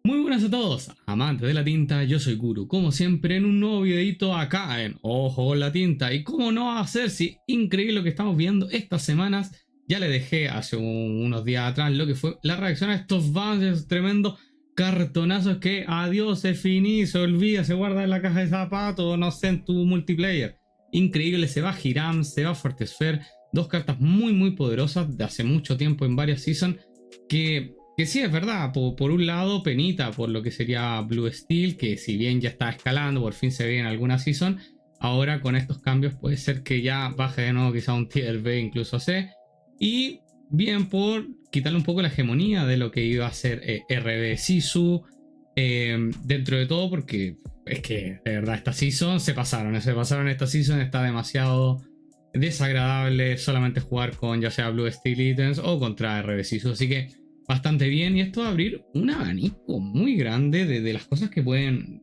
Muy buenas a todos, amantes de la tinta, yo soy Guru, como siempre en un nuevo videito acá en Ojo con la Tinta. Y cómo no va a ser si increíble lo que estamos viendo estas semanas. Ya le dejé hace unos días atrás lo que fue la reacción a estos Vans, tremendos cartonazos que adiós, se finí, se olvida, se guarda en la caja de zapatos, no sé, en tu multiplayer. Increíble, se va Hiram, se va Fortesphere, dos cartas muy poderosas de hace mucho tiempo en varias seasons que sí es verdad, por un lado penita por lo que sería Blue Steel, que si bien ya está escalando, por fin se ve en alguna season, ahora con estos cambios puede ser que ya baje de nuevo quizá un tier B, incluso C, y bien por quitarle un poco la hegemonía de lo que iba a ser RB Sisu, dentro de todo, porque es que de verdad esta season se pasaron esta season, está demasiado desagradable solamente jugar con ya sea Blue Steel Items o contra RB Sisu, así que bastante bien, y esto va a abrir un abanico muy grande de las cosas que pueden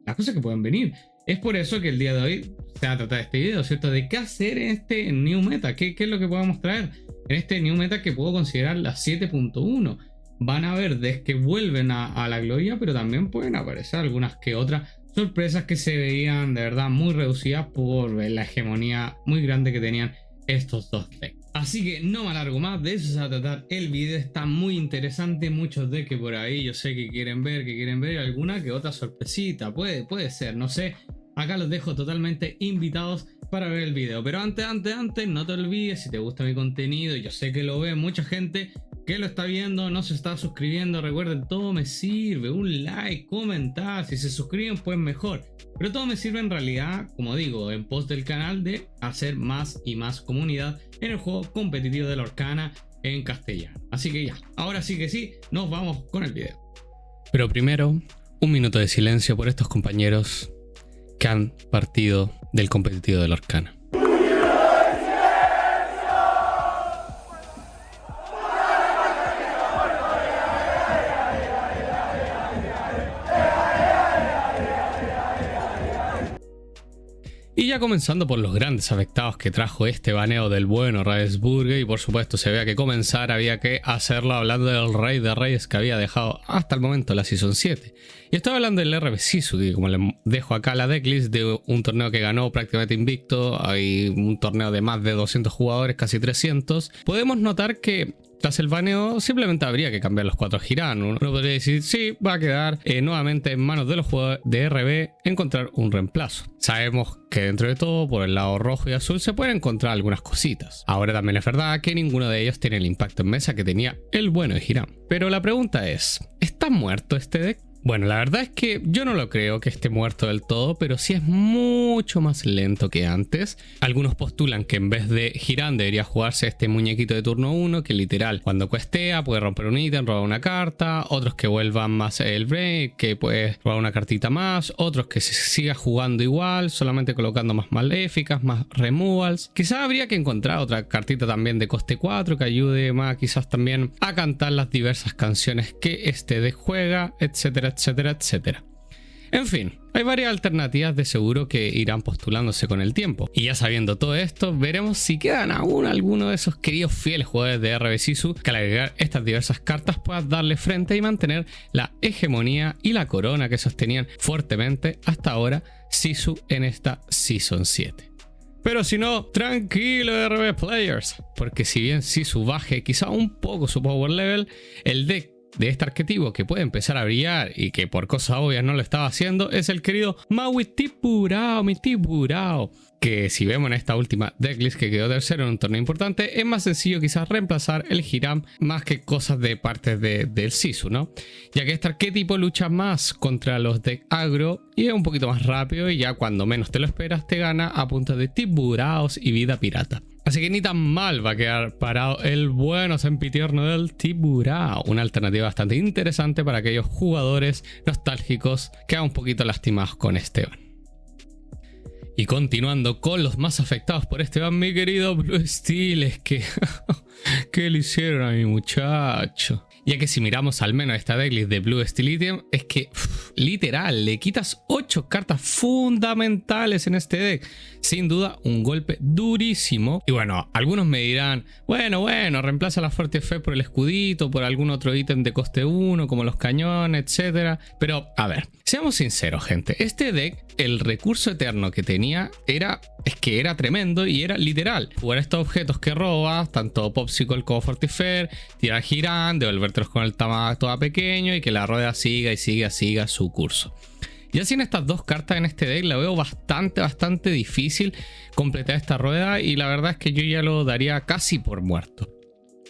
venir. Es por eso que el día de hoy se va a tratar este video, ¿cierto? De qué hacer en este New Meta, qué es lo que podemos traer en este New Meta que puedo considerar la 7.1. Van a haber decks que vuelven a la gloria, pero también pueden aparecer algunas que otras sorpresas que se veían de verdad muy reducidas por la hegemonía muy grande que tenían estos dos decks. Así que no me alargo más, de eso se va a tratar el video, está muy interesante, muchos decks que por ahí yo sé que quieren ver alguna que otra sorpresita, puede ser, no sé, acá los dejo totalmente invitados para ver el video, pero antes, no te olvides, si te gusta mi contenido, yo sé que lo ve mucha gente que lo está viendo, no se está suscribiendo, recuerden, todo me sirve, un like, comentar, si se suscriben pues mejor, pero todo me sirve en realidad, como digo, en post del canal, de hacer más y más comunidad en el juego competitivo de Lorcana en castellano. Así que ya, ahora sí que sí, nos vamos con el video. Pero primero, un minuto de silencio por estos compañeros que han partido del competitivo de Lorcana. Y ya comenzando por los grandes afectados que trajo este baneo del bueno Ravensburger, y por supuesto se veía que comenzar había que hacerlo hablando del rey de reyes que había dejado hasta el momento la Season 7. Y estoy hablando del RB Sisu, que como les dejo acá la decklist de un torneo que ganó prácticamente invicto, hay un torneo de más de 200 jugadores, casi 300. Podemos notar que tras el baneo simplemente habría que cambiar los 4 Hiram. Uno podría decir, sí, va a quedar nuevamente en manos de los jugadores de RB encontrar un reemplazo. Sabemos que dentro de todo, por el lado rojo y azul, se pueden encontrar algunas cositas. Ahora también es verdad que ninguno de ellos tiene el impacto en mesa que tenía el bueno de Hiram. Pero la pregunta es, ¿está muerto este deck? Bueno, la verdad es que yo no lo creo que esté muerto del todo, pero sí es mucho más lento que antes. Algunos postulan que en vez de Hiram debería jugarse este muñequito de turno 1, que literal cuando cuestea puede romper un ítem, robar una carta, otros que vuelvan más el break, que puede robar una cartita más, otros que se siga jugando igual, solamente colocando más maléficas, más removals. Quizás habría que encontrar otra cartita también de coste 4 que ayude más quizás también a cantar las diversas canciones que este deck juega, etcétera, etcétera. En fin, hay varias alternativas de seguro que irán postulándose con el tiempo. Y ya sabiendo todo esto, veremos si quedan aún algunos de esos queridos fieles jugadores de RB Sisu que al agregar estas diversas cartas puedan darle frente y mantener la hegemonía y la corona que sostenían fuertemente hasta ahora Sisu en esta Season 7. Pero si no, tranquilo RB Players, porque si bien Sisu baje quizá un poco su power level, el deck de este arquetipo que puede empezar a brillar y que por cosas obvias no lo estaba haciendo es el querido Maui Tipurao, mi Tipurao, que si vemos en esta última decklist que quedó tercero en un torneo importante, es más sencillo quizás reemplazar el Hiram más que cosas de partes del Sisu, ¿no? Ya que este arquetipo lucha más contra los decks agro y es un poquito más rápido, y ya cuando menos te lo esperas te gana a punta de Tipuraos y vida pirata. Así que ni tan mal va a quedar parado el bueno sempiterno del Tipurao. Una alternativa bastante interesante para aquellos jugadores nostálgicos que han un poquito lastimados con Esteban. Y continuando con los más afectados por Esteban, mi querido Blue Steel, es que... ¿qué le hicieron a mi muchacho? Ya que si miramos al menos esta decklist de Blue Steel Item, es que literal le quitas 8 cartas fundamentales en este deck. Sin duda un golpe durísimo. Y bueno, algunos me dirán, bueno, reemplaza la Fuerte Fe por el escudito, por algún otro ítem de coste 1 como los cañones, etc. Pero a ver, seamos sinceros, gente, este deck, el recurso eterno que tenía era tremendo y era literal jugar estos objetos que robas, tanto Popsicle como Fortifair, tirar girán, devolvértelos con el tamaño todo pequeño y que la rueda siga y siga su curso. Y así en estas dos cartas en este deck la veo bastante difícil completar esta rueda, y la verdad es que yo ya lo daría casi por muerto.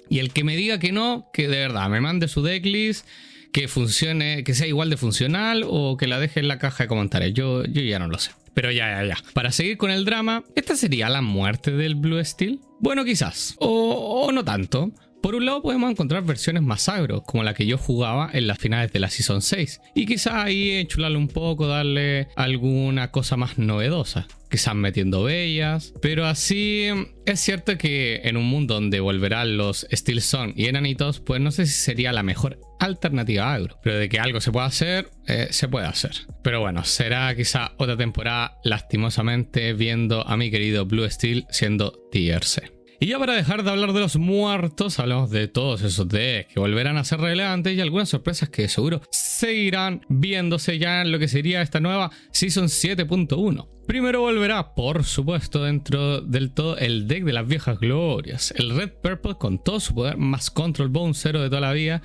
Y el que me diga que no, que de verdad me mande su decklist, que funcione, que sea igual de funcional, o que la deje en la caja de comentarios. Yo ya no lo sé. Pero ya. Para seguir con el drama, ¿esta sería la muerte del Blue Steel? Bueno, quizás. O no tanto. Por un lado podemos encontrar versiones más agro, como la que yo jugaba en las finales de la Season 6. Y quizás ahí enchularle un poco, darle alguna cosa más novedosa. Quizás metiendo bellas. Pero así es cierto que en un mundo donde volverán los Steel Sun y enanitos, pues no sé si sería la mejor alternativa a agro. Pero de que algo se puede hacer, se puede hacer. Pero bueno, será quizá otra temporada, lastimosamente, viendo a mi querido Blue Steel siendo Tier C. Y ya para dejar de hablar de los muertos, hablamos de todos esos decks que volverán a ser relevantes y algunas sorpresas que seguro seguirán viéndose ya en lo que sería esta nueva Season 7.1. Primero volverá, por supuesto, dentro del todo el deck de las viejas glorias, el Red Purple con todo su poder más Control Bone 0 de toda la vida,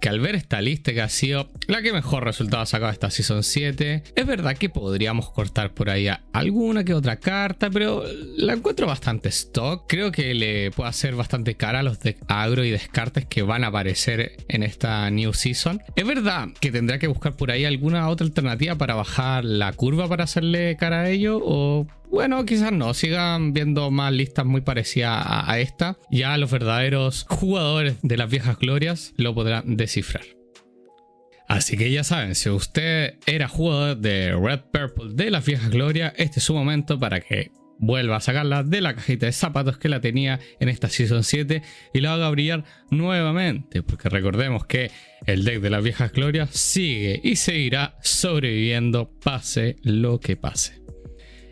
que al ver esta lista, que ha sido la que mejor resultado ha sacado esta Season 7, es verdad que podríamos cortar por ahí alguna que otra carta, pero la encuentro bastante stock. Creo que le puede hacer bastante cara a los decks agro y descartes que van a aparecer en esta New Season. Es verdad que tendrá que buscar por ahí alguna otra alternativa para bajar la curva para hacerle cara a ello, o bueno, quizás no, sigan viendo más listas muy parecidas a esta. Ya los verdaderos jugadores de las viejas glorias lo podrán descifrar. Así que ya saben, si usted era jugador de Red Purple de las viejas glorias, este es su momento para que vuelva a sacarla de la cajita de zapatos que la tenía en esta Season 7 y la haga brillar nuevamente, porque recordemos que el deck de las viejas glorias sigue y seguirá sobreviviendo pase lo que pase.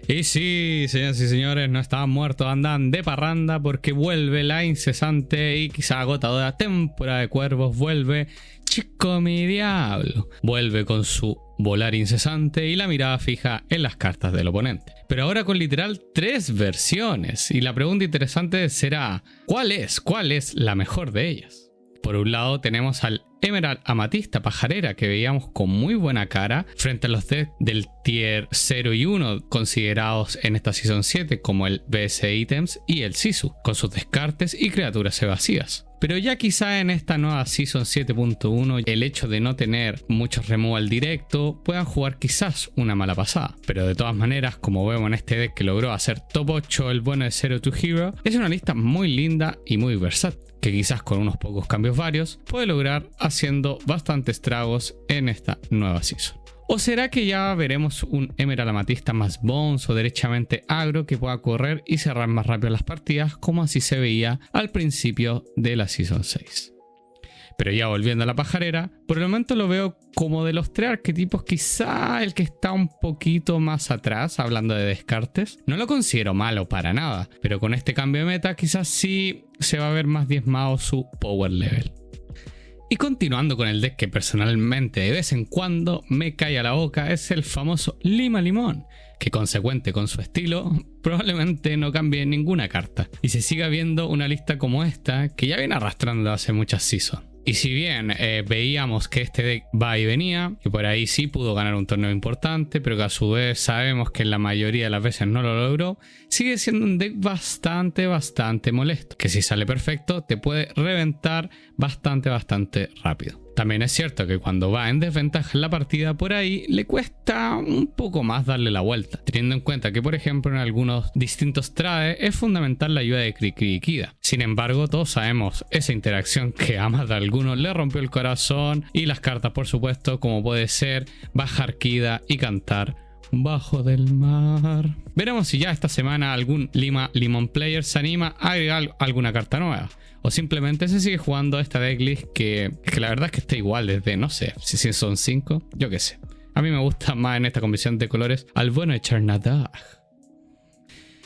Y sí, señoras y señores, no estaban muertos, andan de parranda, porque vuelve la incesante y quizá agotadora temporada de cuervos. Vuelve Chico mi Diablo. Vuelve con su volar incesante y la mirada fija en las cartas del oponente. Pero ahora con literal 3 versiones. Y la pregunta interesante será, ¿cuál es la mejor de ellas? Por un lado tenemos al Emerald Amatista Pajarera, que veíamos con muy buena cara frente a los decks del tier 0 y 1 considerados en esta Season 7 como el BS Items y el Sisu, con sus descartes y criaturas evasivas. Pero ya quizá en esta nueva Season 7.1 el hecho de no tener muchos removal directo puedan jugar quizás una mala pasada. Pero de todas maneras, como vemos en este deck que logró hacer top 8 el bueno de Zero to Hero, es una lista muy linda y muy versátil, que quizás con unos pocos cambios varios puede lograr haciendo bastantes estragos en esta nueva season. ¿O será que ya veremos un Emerald Amatista más bones o derechamente agro que pueda correr y cerrar más rápido las partidas, como así se veía al principio de la Season 6? Pero ya volviendo a la pajarera, por el momento lo veo como de los 3 arquetipos quizá el que está un poquito más atrás, hablando de descartes. No lo considero malo para nada, pero con este cambio de meta quizás sí se va a ver más diezmado su power level. Y continuando con el deck que personalmente de vez en cuando me cae a la boca, es el famoso Lima Limón, que consecuente con su estilo probablemente no cambie ninguna carta y se siga viendo una lista como esta que ya viene arrastrando hace muchas seasons. Y si bien veíamos que este deck va y venía, y por ahí sí pudo ganar un torneo importante, pero que a su vez sabemos que en la mayoría de las veces no lo logró, sigue siendo un deck bastante molesto, que si sale perfecto te puede reventar bastante rápido. También es cierto que cuando va en desventaja en la partida, por ahí le cuesta un poco más darle la vuelta, teniendo en cuenta que por ejemplo en algunos distintos trades es fundamental la ayuda de Cricri y Kida. Sin embargo, todos sabemos esa interacción que a más de algunos le rompió el corazón, y las cartas por supuesto como puede ser bajar Kida y cantar bajo del mar. Veremos si ya esta semana algún Limon Player se anima a agregar alguna carta nueva. O simplemente se sigue jugando esta decklist que la verdad es que está igual desde, no sé, si son 5, yo qué sé. A mí me gusta más en esta combinación de colores al bueno de Charnadag.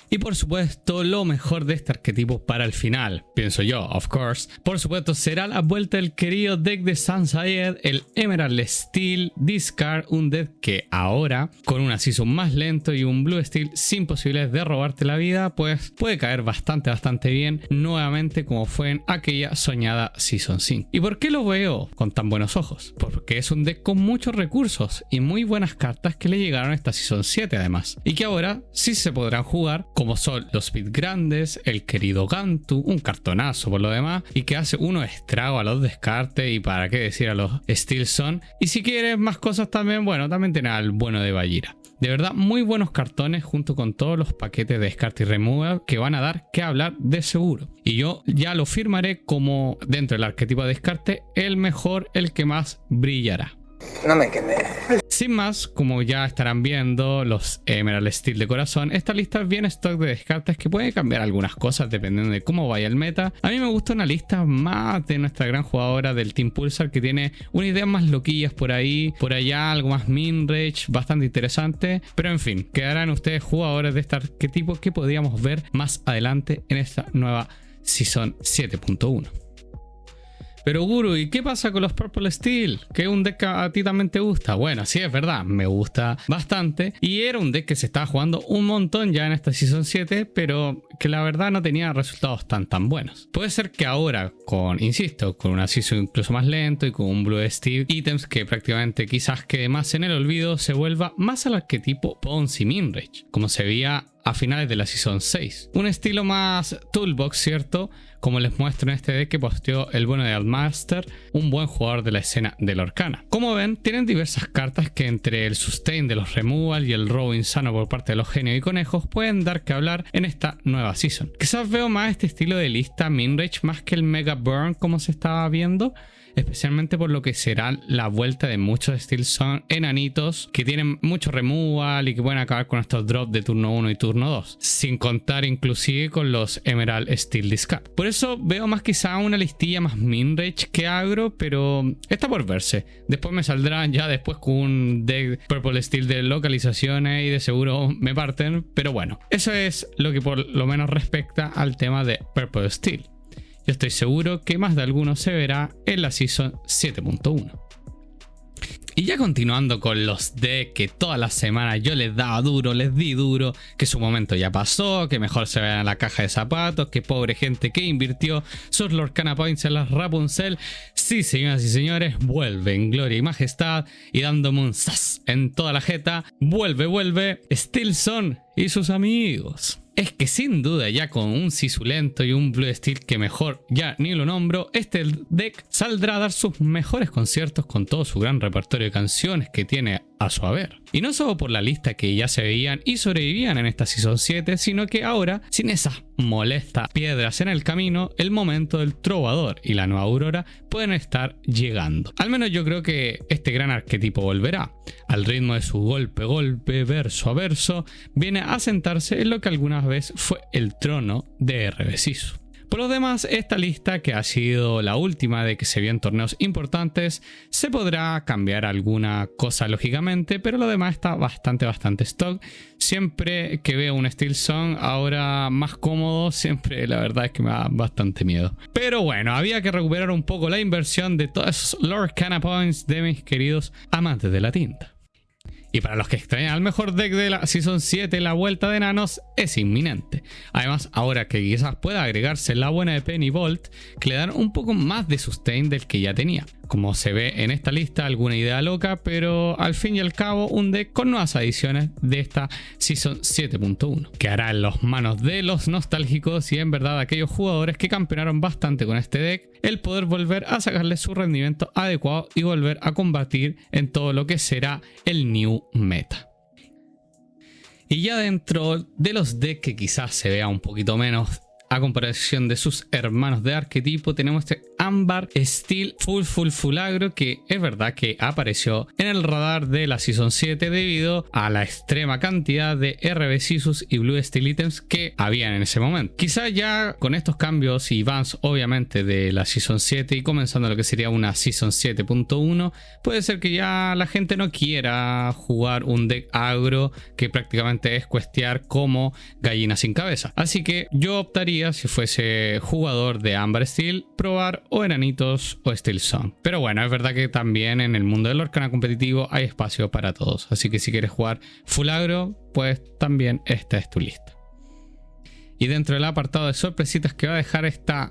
Y por supuesto, lo mejor de este arquetipo para el final, pienso yo, of course, por supuesto será la vuelta del querido deck de Sansayed, el Emerald Steel Discard, un deck que ahora, con una season más lento y un Blue Steel sin posibilidades de robarte la vida, pues puede caer bastante bien nuevamente como fue en aquella soñada Season 5. ¿Y por qué lo veo con tan buenos ojos? Porque es un deck con muchos recursos y muy buenas cartas que le llegaron a esta Season 7 además, y que ahora sí se podrán jugar, como son los Pit grandes, el querido Gantu, un cartonazo por lo demás, y que hace uno estrago a los descartes y para qué decir a los Steelson. Y si quieres más cosas también, bueno, también tenés al bueno de Bajira. De verdad, muy buenos cartones junto con todos los paquetes de descarte y removal que van a dar que hablar de seguro. Y yo ya lo firmaré como, dentro del arquetipo de descarte, el mejor, el que más brillará. No me quemé. Sin más, como ya estarán viendo los Emerald Steel de corazón, esta lista viene stock de descartes que puede cambiar algunas cosas dependiendo de cómo vaya el meta. A mí me gusta una lista más de nuestra gran jugadora del Team Pulsar, que tiene una idea más loquillas por ahí, por allá, algo más min-range, bastante interesante. Pero en fin, quedarán ustedes jugadores de este arquetipo que podríamos ver más adelante en esta nueva Season 7.1. Pero Guru, ¿y qué pasa con los Purple Steel? ¿Que es un deck que a ti también te gusta? Bueno, sí, es verdad, me gusta bastante. Y era un deck que se estaba jugando un montón ya en esta Season 7, pero que la verdad no tenía resultados tan buenos. Puede ser que ahora, insisto, con una Season incluso más lento y con un Blue Steel ítems que prácticamente quizás quede más en el olvido, se vuelva más al arquetipo Bouncy Minrage, como se veía a finales de la Season 6. Un estilo más toolbox, ¿cierto? Como les muestro en este deck que posteó el bueno de Altmaster, un buen jugador de la escena de Lorcana. Como ven, tienen diversas cartas que entre el sustain de los removal y el robo insano por parte de los genios y conejos pueden dar que hablar en esta nueva Season. Quizás veo más este estilo de lista Minrage más que el Mega Burn como se estaba viendo, especialmente por lo que será la vuelta de muchos Steelson enanitos que tienen mucho removal y que pueden acabar con estos drops de turno 1 y turno 2, sin contar inclusive con los Emerald Steel Discard. Por eso veo más quizá una listilla más minrage que agro, pero está por verse. Después me saldrán ya después con un deck Purple Steel de localizaciones y de seguro me parten, pero bueno, eso es lo que por lo menos respecta al tema de Purple Steel. Yo estoy seguro que más de alguno se verá en la Season 7.1. Y ya continuando con los decks que todas las semanas yo les daba duro, les di duro, que su momento ya pasó, que mejor se vean en la caja de zapatos, que pobre gente que invirtió sus Lorcana Points en las Rapunzel. Sí, señoras y señores, vuelve en gloria y majestad y dándome un sas en toda la jeta, vuelve Steelson y sus amigos. Es que sin duda ya con un Sisu lento y un Blue Steel que mejor ya ni lo nombro, este deck saldrá a dar sus mejores conciertos con todo su gran repertorio de canciones que tiene a su haber. Y no solo por la lista que ya se veían y sobrevivían en esta Season 7, sino que ahora, sin esas molestas piedras en el camino, el momento del trovador y la nueva aurora pueden estar llegando. Al menos yo creo que este gran arquetipo volverá. Al ritmo de su golpe, verso a verso, viene a sentarse en lo que alguna vez fue el trono de RB Sisu. Por lo demás, esta lista, que ha sido la última de que se vio en torneos importantes, se podrá cambiar alguna cosa lógicamente, pero lo demás está bastante stock. Siempre que veo un Steelson ahora más cómodo, siempre la verdad es que me da bastante miedo. Pero bueno, había que recuperar un poco la inversión de todos esos Lorcana Points de mis queridos amantes de la tinta. Y para los que extrañan al mejor deck de la Season 7, la vuelta de enanos es inminente. Además, ahora que quizás pueda agregarse la buena de Penny Bolt, que le dan un poco más de sustain del que ya tenía. Como se ve en esta lista, alguna idea loca, pero al fin y al cabo un deck con nuevas adiciones de esta Season 7.1, que hará en las manos de los nostálgicos y en verdad aquellos jugadores que campeonaron bastante con este deck, el poder volver a sacarle su rendimiento adecuado y volver a combatir en todo lo que será el New Meta. Y ya dentro de los decks que quizás se vea un poquito menos a comparación de sus hermanos de arquetipo, tenemos este Ámbar Steel Full Agro, que es verdad que apareció en el radar de la Season 7 debido a la extrema cantidad de RB Sisus y Blue Steel Items que habían en ese momento. Quizá ya con estos cambios y bans obviamente de la Season 7 y comenzando lo que sería una Season 7.1, puede ser que ya la gente no quiera jugar un deck agro que prácticamente es questear como gallina sin cabeza. Así que yo optaría, si fuese jugador de Ámbar Steel, probar o enanitos o Steel Song. Pero bueno, es verdad que también en el mundo del Lorcana competitivo hay espacio para todos. Así que si quieres jugar full agro, pues también esta es tu lista. Y dentro del apartado de sorpresitas que va a dejar esta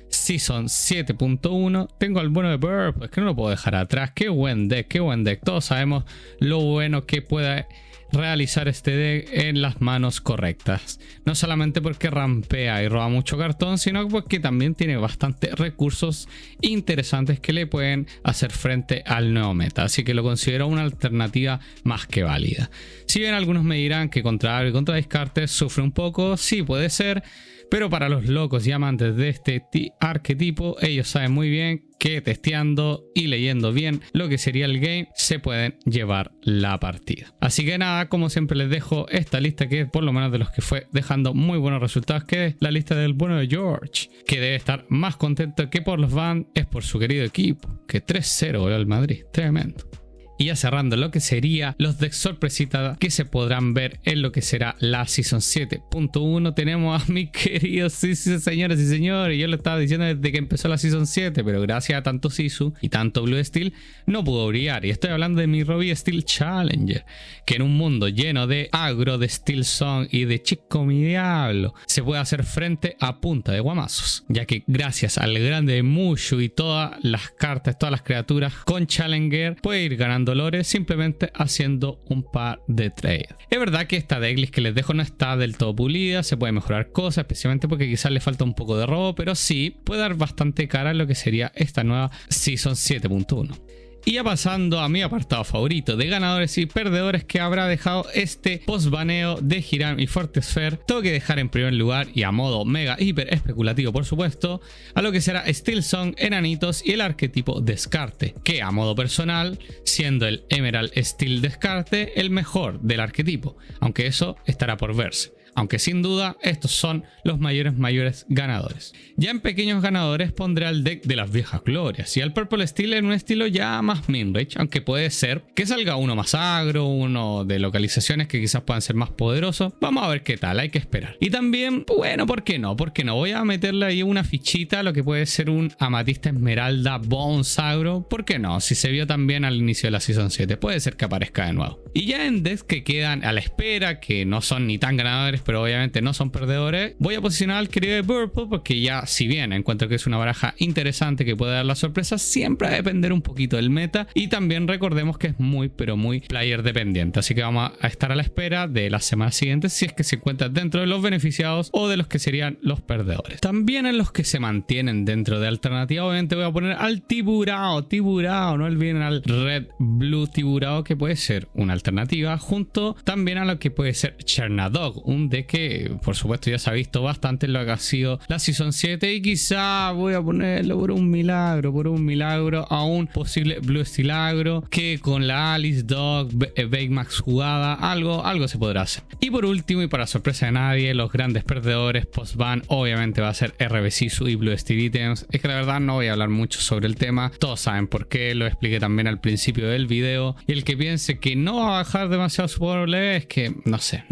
Season 7.1, tengo al bueno de Burp, es que no lo puedo dejar atrás. Qué buen deck, qué buen deck. Todos sabemos lo bueno que puede realizar este deck en las manos correctas. No solamente porque rampea y roba mucho cartón, sino porque también tiene bastantes recursos interesantes que le pueden hacer frente al nuevo meta. Así que lo considero una alternativa más que válida. Si bien algunos me dirán que contra Agro y contra Descartes sufre un poco, sí puede ser. Pero para los locos y amantes de este arquetipo, ellos saben muy bien que testeando y leyendo bien lo que sería el game, se pueden llevar la partida. Así que nada, como siempre les dejo esta lista que por lo menos de los que fue dejando muy buenos resultados, que es la lista del bueno de George, que debe estar más contento que por los bans, es por su querido equipo, que 3-0 voló al Madrid, tremendo. Y ya cerrando lo que sería los decks sorpresitas que se podrán ver en lo que será la Season 7.1, tenemos a mis queridos Sisu, señoras y señores. Yo lo estaba diciendo desde que empezó la Season 7, pero gracias a tanto Sisu y tanto Blue Steel no pudo brillar. Y estoy hablando de mi Ruby Steel Challenger, que en un mundo lleno de agro, de Steel Song y de Chico mi diablo, se puede hacer frente a punta de guamazos, ya que gracias al grande Mushu y todas las cartas, todas las criaturas con Challenger, puede ir ganando lores simplemente haciendo un par de trades. Es verdad que esta decklist que les dejo no está del todo pulida, se puede mejorar cosas, especialmente porque quizás le falta un poco de robo, pero sí puede dar bastante cara a lo que sería esta nueva Season 7.1. Y ya pasando a mi apartado favorito de ganadores y perdedores que habrá dejado este post-baneo de Hiram y Fortesphere, tengo que dejar en primer lugar, y a modo mega hiper especulativo por supuesto, a lo que será Steel Song, enanitos y el arquetipo Descarte, que a modo personal, siendo el Emerald Steel Descarte el mejor del arquetipo, aunque eso estará por verse. Aunque sin duda estos son los mayores ganadores. Ya en pequeños ganadores pondré al deck de las viejas glorias y al Purple Steel en un estilo ya más min-range, aunque puede ser que salga uno más agro, uno de localizaciones que quizás puedan ser más poderosos. Vamos a ver qué tal, hay que esperar. Y también, bueno, ¿por qué no? ¿Por qué no? Voy a meterle ahí una fichita a lo que puede ser un Amatista Esmeralda Bones agro. ¿Por qué no? Si se vio también al inicio de la Season 7, puede ser que aparezca de nuevo. Y ya en decks que quedan a la espera, que no son ni tan ganadores, pero obviamente no son perdedores, voy a posicionar al querido de Purple, porque ya si bien encuentro que es una baraja interesante que puede dar la sorpresa, siempre va a depender un poquito del meta, y también recordemos que es muy pero muy player dependiente, así que vamos a estar a la espera de las semanas siguientes si es que se encuentra dentro de los beneficiados o de los que serían los perdedores. También en los que se mantienen dentro de alternativa, obviamente voy a poner al Tiburao, no olviden al Red Blue Tiburao, que puede ser una alternativa, junto también a lo que puede ser Chernadog, un deck que por supuesto ya se ha visto bastante en lo que ha sido la Season 7, y quizá voy a ponerlo por un milagro a un posible Blue Steel agro, que con la Alice Dog, Baymax jugada, algo se podrá hacer. Y por último, y para sorpresa de nadie, los grandes perdedores post-ban obviamente va a ser RB Sisu y Blue Steel Items. Es que la verdad no voy a hablar mucho sobre el tema, todos saben por qué, lo expliqué también al principio del video, y el que piense que no va a bajar demasiado su power level es que no sé,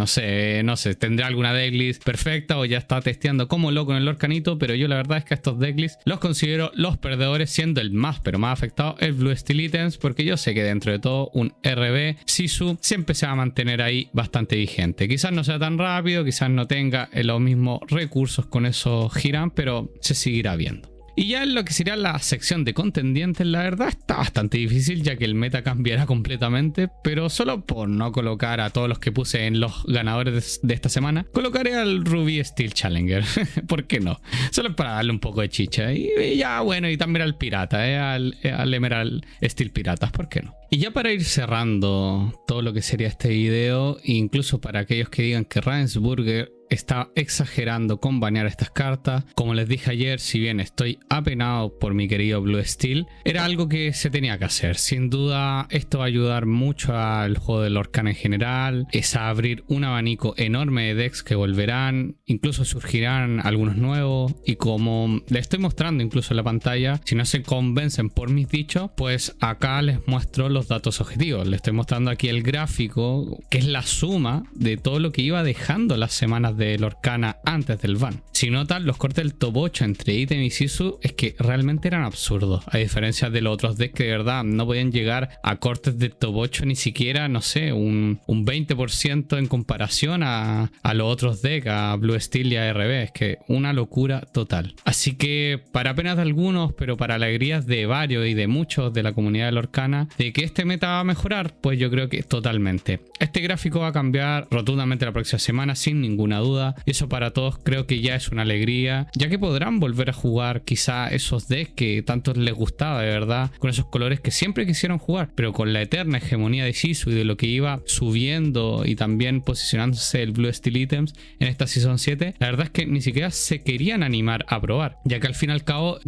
tendrá alguna decklist perfecta o ya está testeando como loco en el Lorcanito, pero yo la verdad es que estos decklists los considero los perdedores, siendo el más pero más afectado el Blue Steel Items, porque yo sé que dentro de todo un RB Sisu siempre se va a mantener ahí bastante vigente. Quizás no sea tan rápido, quizás no tenga los mismos recursos con esos Hiram, pero se seguirá viendo. Y ya en lo que sería la sección de contendientes, la verdad está bastante difícil, ya que el meta cambiará completamente, pero solo por no colocar a todos los que puse en los ganadores de esta semana, colocaré al Ruby Steel Challenger. ¿Por qué no? Solo para darle un poco de chicha. Y ya bueno, y también al pirata, al Emerald Steel Piratas, ¿por qué no? Y ya para ir cerrando todo lo que sería este video, incluso para aquellos que digan que Ravensburger está exagerando con banear estas cartas. Como les dije ayer, si bien estoy apenado por mi querido Blue Steel, era algo que se tenía que hacer. Sin duda esto va a ayudar mucho al juego de Lorcana en general, es a abrir un abanico enorme de decks que volverán, incluso surgirán algunos nuevos, y como les estoy mostrando incluso en la pantalla, si no se convencen por mis dichos, pues acá les muestro los datos objetivos. Les estoy mostrando aquí el gráfico, que es la suma de todo lo que iba dejando las semanas de Lorcana antes del ban. Si notan, los cortes del top 8 entre Item y Sisu es que realmente eran absurdos, a diferencia de los otros decks que de verdad no podían llegar a cortes de top 8 ni siquiera, no sé, un 20% en comparación a los otros decks, a Blue Steel y a RB. Es que una locura total. Así que para penas de algunos, pero para alegrías de varios y de muchos de la comunidad de Lorcana, de que este meta va a mejorar, pues yo creo que totalmente. Este gráfico va a cambiar rotundamente la próxima semana sin ninguna duda, y eso para todos creo que ya es una alegría, ya que podrán volver a jugar quizá esos decks que tanto les gustaba de verdad, con esos colores que siempre quisieron jugar, pero con la eterna hegemonía de Sisu y de lo que iba subiendo y también posicionándose el Blue Steel Items en esta Season 7, la verdad es que ni siquiera se querían animar a probar, ya que al fin y al cabo,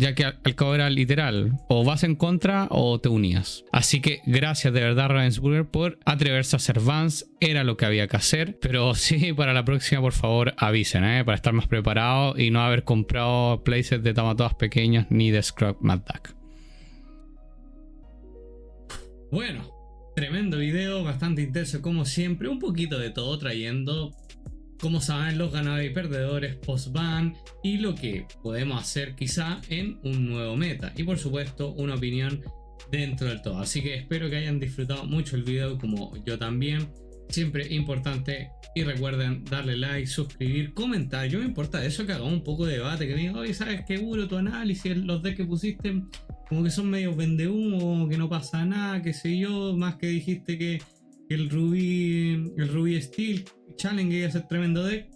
era literal, o vas en contra o te unías. Así que gracias de verdad Ravensburger por atreverse a hacer bans, era lo que había que hacer, pero sí, para la próxima por favor avisen, para estar más preparado y no haber comprado places de tamatoas pequeños ni de Scrub Mad Duck. Bueno, tremendo video, bastante intenso como siempre, un poquito de todo trayendo, como saben, los ganadores y perdedores post-ban y lo que podemos hacer quizá en un nuevo meta, y por supuesto una opinión dentro del todo. Así que espero que hayan disfrutado mucho el video como yo también. Siempre importante, y recuerden darle like, suscribir, comentar. Yo me importa eso, que hagamos un poco de debate, que me digan, oye, ¿sabes qué, Guro? Tu análisis, los decks que pusiste como que son medio vendehumo, que no pasa nada, qué sé yo, más que dijiste que el Ruby Steel Challenge iba a ser tremendo deck.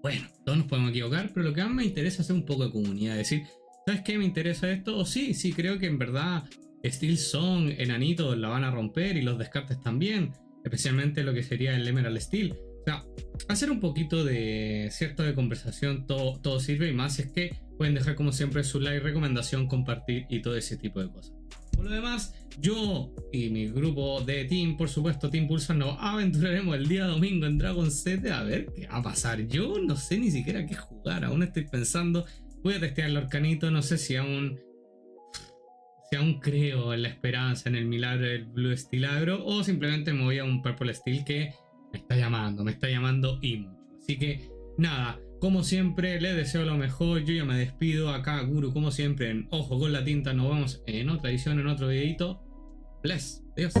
Bueno, todos nos podemos equivocar, pero lo que más me interesa es hacer un poco de comunidad, decir, ¿sabes qué? Me interesa esto, o sí, creo que en verdad Steel Song, enanitos la van a romper y los descartes también, especialmente lo que sería el Emerald Steel. O sea, hacer un poquito de cierto de conversación, todo sirve, y más es que pueden dejar como siempre su like, recomendación, compartir y todo ese tipo de cosas. Por lo demás, yo y mi grupo de Team, por supuesto Team Pulsar, nos aventuraremos el día domingo en Dragon 7 a ver qué va a pasar. Yo no sé ni siquiera qué jugar, aún estoy pensando, voy a testear el Lorcanito, no sé si aún creo en la esperanza, en el milagro del Blue Steel Agro, o simplemente me voy a un Purple Steel que me está llamando y mucho. Así que nada, como siempre les deseo lo mejor, yo ya me despido, acá Guru como siempre en Ojo con la Tinta, nos vemos en otra edición, en otro videito. Bless, adiós.